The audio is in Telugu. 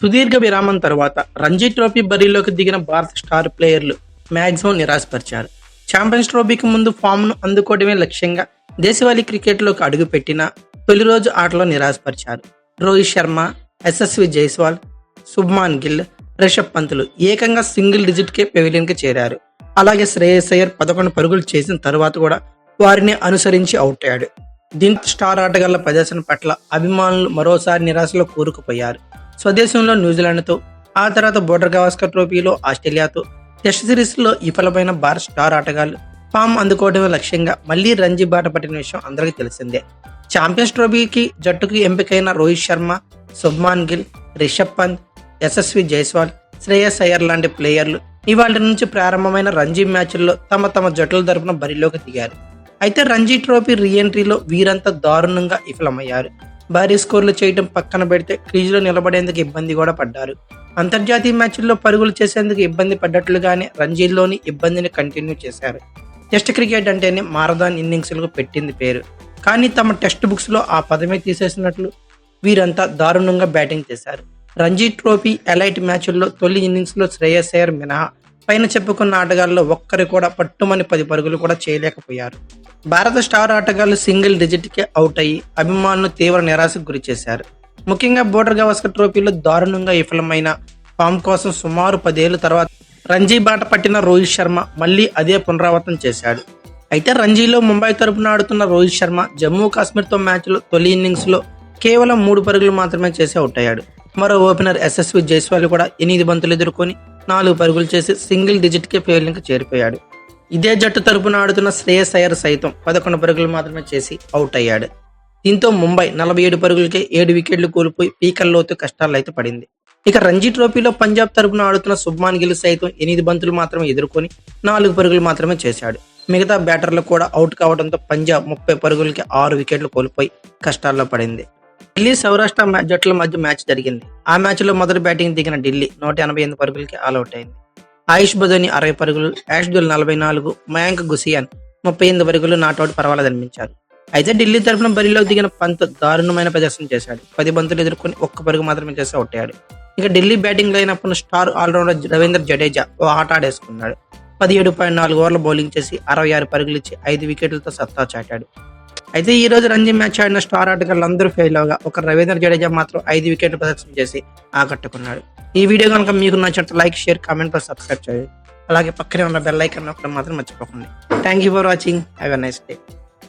సుదీర్ఘ విరామం తర్వాత రంజీ ట్రోఫీ బరిలోకి దిగిన భారత స్టార్ ప్లేయర్లు మ్యాక్సిమం నిరాశపరిచారు. ఛాంపియన్స్ ట్రోఫీకి ముందు ఫామ్ను అందుకోవడమే లక్ష్యంగా దేశవాళీ క్రికెట్లోకి అడుగుపెట్టిన తొలి రోజు ఆటలో నిరాశపరిచారు. రోహిత్ శర్మ, యశస్వి జైస్వాల్, శుభ్మాన్ గిల్, రిషబ్ పంతులు ఏకంగా సింగిల్ డిజిట్కే పెవిలియన్కి చేరారు. అలాగే శ్రేయస్ అయ్యర్ 11 పరుగులు చేసిన తర్వాత కూడా వారిని అనుసరించి అవుట్ అయ్యాడు. దీంతో స్టార్ ఆటగాళ్ల ప్రదర్శన పట్ల అభిమానులు మరోసారి నిరాశలో కూరుకుపోయారు. స్వదేశంలో న్యూజిలాండ్తో, ఆ తర్వాత బోర్డర్ గవాస్కర్ ట్రోఫీలో ఆస్ట్రేలియాతో టెస్ట్ సిరీస్లో విఫలమైన భారత స్టార్ ఆటగాళ్లు ఫామ్ అందుకోవడమే లక్ష్యంగా మళ్లీ రంజీ బాట పట్టిన విషయం అందరికీ తెలిసిందే. ఛాంపియన్స్ ట్రోఫీకి జట్టుకు ఎంపికైన రోహిత్ శర్మ, శుభ్మాన్ గిల్, రిషబ్ పంత్, యశస్వి జైస్వాల్, శ్రేయస్ అయ్యర్ లాంటి ప్లేయర్లు ఇవాళ నుంచి ప్రారంభమైన రంజీ మ్యాచ్ల్లో తమ తమ జట్ల తరపున బరిలోకి దిగారు. అయితే రంజీ ట్రోఫీ రీఎంట్రీలో వీరంతా దారుణంగా విఫలమయ్యారు. భారీ స్కోర్లు చేయడం పక్కన పెడితే క్రీజులో నిలబడేందుకు ఇబ్బంది కూడా పడ్డారు. అంతర్జాతీయ మ్యాచ్ల్లో పరుగులు చేసేందుకు ఇబ్బంది పడ్డట్లుగానే రంజీల్లోని ఇబ్బందిని కంటిన్యూ చేశారు. టెస్ట్ క్రికెట్ అంటేనే మారథాన్ ఇన్నింగ్స్లకు పెట్టింది పేరు. కానీ తమ టెక్స్ట్ బుక్స్లో ఆ పదమే తీసేసినట్లు వీరంతా దారుణంగా బ్యాటింగ్ చేశారు. రంజీ ట్రోఫీ ఎలైట్ మ్యాచ్ల్లో తొలి ఇన్నింగ్స్లో శ్రేయస్ అయ్యర్ మినహా పైన చెప్పుకున్న ఆటగాళ్లలో ఒక్కరు కూడా పట్టుమని 10 పరుగులు కూడా చేయలేకపోయారు. భారత స్టార్ ఆటగాళ్లు సింగిల్ డిజిట్కే అవుట్ అయ్యి అభిమానులను తీవ్ర నిరాశకు గురి చేశారు. ముఖ్యంగా బోర్డర్ గవాస్కర్ ట్రోఫీలో దారుణంగా విఫలమైన ఫామ్ కోసం సుమారు 10 ఏళ్ల తర్వాత రంజీ బాట పట్టిన రోహిత్ శర్మ మళ్లీ అదే పునరావృతం చేశాడు. అయితే రంజీలో ముంబై తరపున ఆడుతున్న రోహిత్ శర్మ జమ్మూ కాశ్మీర్తో మ్యాచ్లో తొలి ఇన్నింగ్స్లో కేవలం 3 పరుగులు మాత్రమే చేసి అవుట్ అయ్యాడు. మరో ఓపెనర్ యశస్వి జైస్వాల్ కూడా 8 బంతులు ఎదుర్కొని 4 పరుగులు చేసి సింగిల్ డిజిట్కే ఫెయిలింగ్కి చేరిపోయాడు. ఇదే జట్టు తరపున ఆడుతున్న శ్రేయస్ అయ్యర్ సైతం 11 పరుగులు మాత్రమే చేసి అవుట్ అయ్యాడు. దీంతో ముంబై 47 పరుగులకే 7 వికెట్లు కోల్పోయి పీకల్లోతు కష్టాలు అయితే పడింది. ఇక రంజీ ట్రోఫీలో పంజాబ్ తరపున ఆడుతున్న శుభ్మాన్ గిల్ సైతం 8 బంతులు మాత్రమే ఎదుర్కొని 4 పరుగులు మాత్రమే చేశాడు. మిగతా బ్యాటర్లు కూడా అవుట్ కావడంతో పంజాబ్ 30 పరుగులకి 6 వికెట్లు కోల్పోయి కష్టాల్లో పడింది. ఢిల్లీ సౌరాష్ట్ర జట్ల మధ్య మ్యాచ్ జరిగింది. ఆ మ్యాచ్లో మొదటి బ్యాటింగ్ దిగిన ఢిల్లీ 188 పరుగులకి ఆల్అౌట్ అయింది. ఆయుష్ బదోని 60 పరుగులు, యాష్దుల్ 44, మయాంక్ గుసియాన్ 38 పరుగులు నాట్అవుట్ పర్వాలేదనిపించారు. అయితే ఢిల్లీ తరఫున బరిలో దిగిన పంత్ దారుణమైన ప్రదర్శన చేశాడు. 10 బంతులు ఎదుర్కొని 1 పరుగు మాత్రమే చేసి అవుట్ అయ్యాడు. ఇక ఢిల్లీ బ్యాటింగ్ లైనప్పుడు స్టార్ ఆల్రౌండర్ రవీంద్ర జడేజా ఓ ఆట ఆడేసుకున్నాడు. 17.4 ఓవర్ల బౌలింగ్ చేసి 66 పరుగులు ఇచ్చి 5 వికెట్లతో సత్తా చాటాడు. అయితే ఈ రోజు రంజీ మ్యాచ్ ఆడిన స్టార్ ఆటగాళ్ళందరూ ఫెయిల్ అవగా ఒక రవీంద్ర జడేజా మాత్రం 5 వికెట్లు ప్రదర్శన చేసి ఆకట్టుకున్నాడు. ఈ వీడియో కనుక మీకు నచ్చినట్టు లైక్, షేర్, కామెంట్, సబ్స్క్రైబ్ చేయండి. అలాగే పక్కనే ఉన్న బెల్ ఐకాన్ నొక్కడం మాత్రం మర్చిపోకండి. Thank you for watching. Have a nice day.